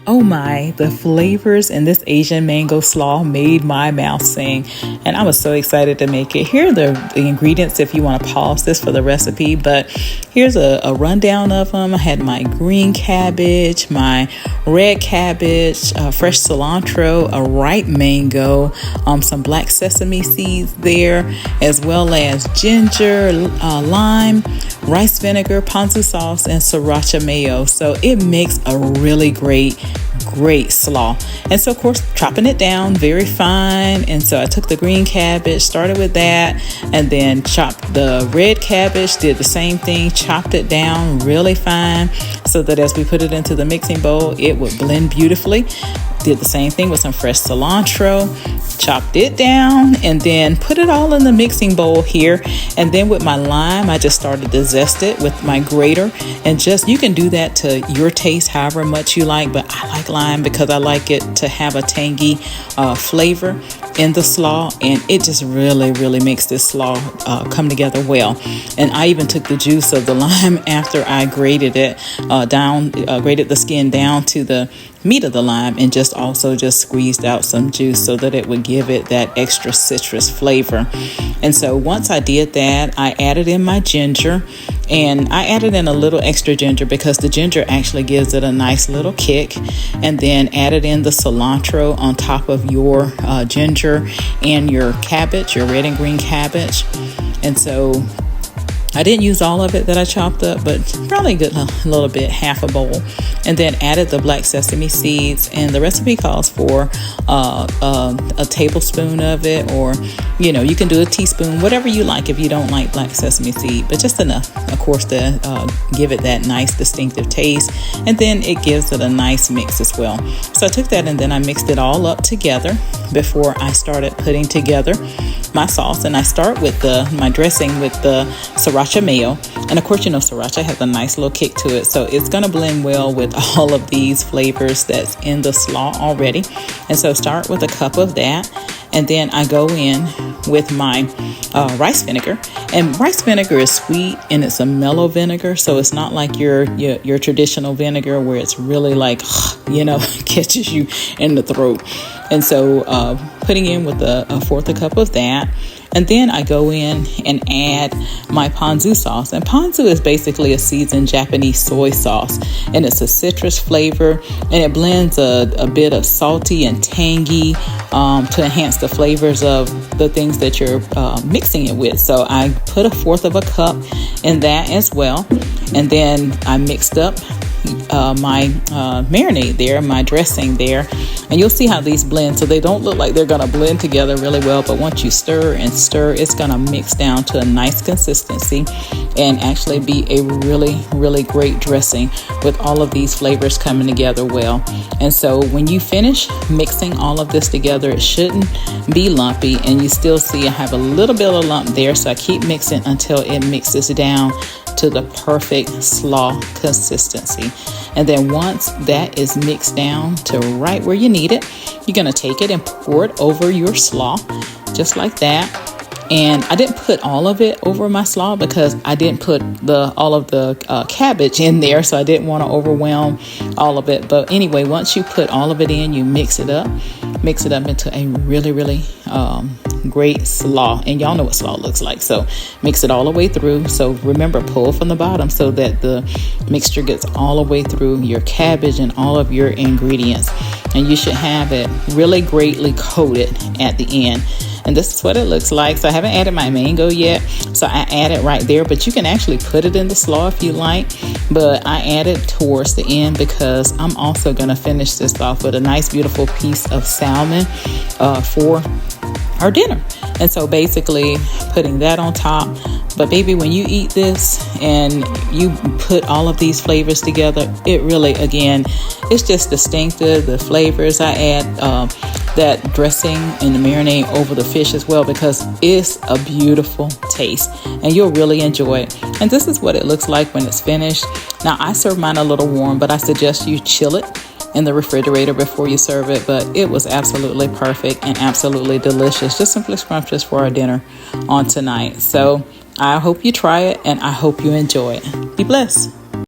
Oh my, the flavors in this Asian mango slaw made my mouth sing, and I was so excited to make it. Here are the ingredients if you want to pause this for the recipe, but here's a rundown of them. I had my green cabbage, my red cabbage, fresh cilantro, a ripe mango, some black sesame seeds there, as well as ginger, lime, rice vinegar, Ponzu sauce, and Sriracha mayo. So it makes a really great slaw. And so of course chopping it down very fine, and so I took the green cabbage, started with that, and then chopped the red cabbage, did the same thing, chopped it down really fine so that as we put it into the mixing bowl it would blend beautifully. Did the same thing with some fresh cilantro, chopped it down, and then put it all in the mixing bowl here. And then with my lime, I just started to zest it with my grater, and just, you can do that to your taste however much you like, but I like lime because I like it to have a tangy flavor in the slaw, and it just really makes this slaw come together well. And I even took the juice of the lime after I grated it grated the skin down to the meat of the lime, and just squeezed out some juice so that it would give it that extra citrus flavor. And so once I did that, I added in my ginger, and I added in a little extra ginger because the ginger actually gives it a nice little kick, and then added in the cilantro on top of your ginger and your cabbage, your red and green cabbage. And so I didn't use all of it that I chopped up, but probably a little bit, half a bowl. And then added the black sesame seeds, and the recipe calls for a tablespoon of it, or you can do a teaspoon, whatever you like if you don't like black sesame seed, but just enough, of course, to give it that nice distinctive taste. And then it gives it a nice mix as well. So I took that and then I mixed it all up together before I started putting together my sauce. And I start with my dressing with the Sriracha mayo, and of course Sriracha has a nice little kick to it, so it's going to blend well with all of these flavors that's in the slaw already. And so start with a cup of that, and then I go in with my rice vinegar. And rice vinegar is sweet, and it's a mellow vinegar, so it's not like your traditional vinegar where it's really like catches you in the throat. And so putting in with a fourth a cup of that. And then I go in and add my Ponzu sauce. And Ponzu is basically a seasoned Japanese soy sauce. And it's a citrus flavor. And it blends a bit of salty and tangy to enhance the flavors of the things that you're mixing it with. So I put a fourth of a cup in that as well. And then I mixed up my marinade there, my dressing there, and you'll see how these blend. So they don't look like they're going to blend together really well, but once you stir and stir, it's going to mix down to a nice consistency and actually be a really great dressing with all of these flavors coming together well. And so when you finish mixing all of this together, it shouldn't be lumpy, and you still see I have a little bit of lump there, so I keep mixing until it mixes down to the perfect slaw consistency. And then once that is mixed down to right where you need it, you're going to take it and pour it over your slaw just like that. And I didn't put all of it over my slaw because I didn't put all of the cabbage in there, so I didn't want to overwhelm all of it. But anyway, once you put all of it in, you mix it up into a really great slaw. And y'all know what slaw looks like, so mix it all the way through. So remember, pull from the bottom so that the mixture gets all the way through your cabbage and all of your ingredients, and you should have it really greatly coated at the end. And this is what it looks like. So I haven't added my mango yet, so I add it right there, but you can actually put it in the slaw if you like, but I add it towards the end because I'm also going to finish this off with a nice beautiful piece of salmon for our dinner. And so basically putting that on top. But baby, when you eat this and you put all of these flavors together, it really, again, it's just distinctive. The flavors, I add that dressing and the marinade over the fish as well because it's a beautiful taste and you'll really enjoy it. And this is what it looks like when it's finished. Now I serve mine a little warm, but I suggest you chill it in the refrigerator before you serve it. But it was absolutely perfect and absolutely delicious, just simply scrumptious for our dinner on tonight. So I hope you try it and I hope you enjoy it. Be blessed.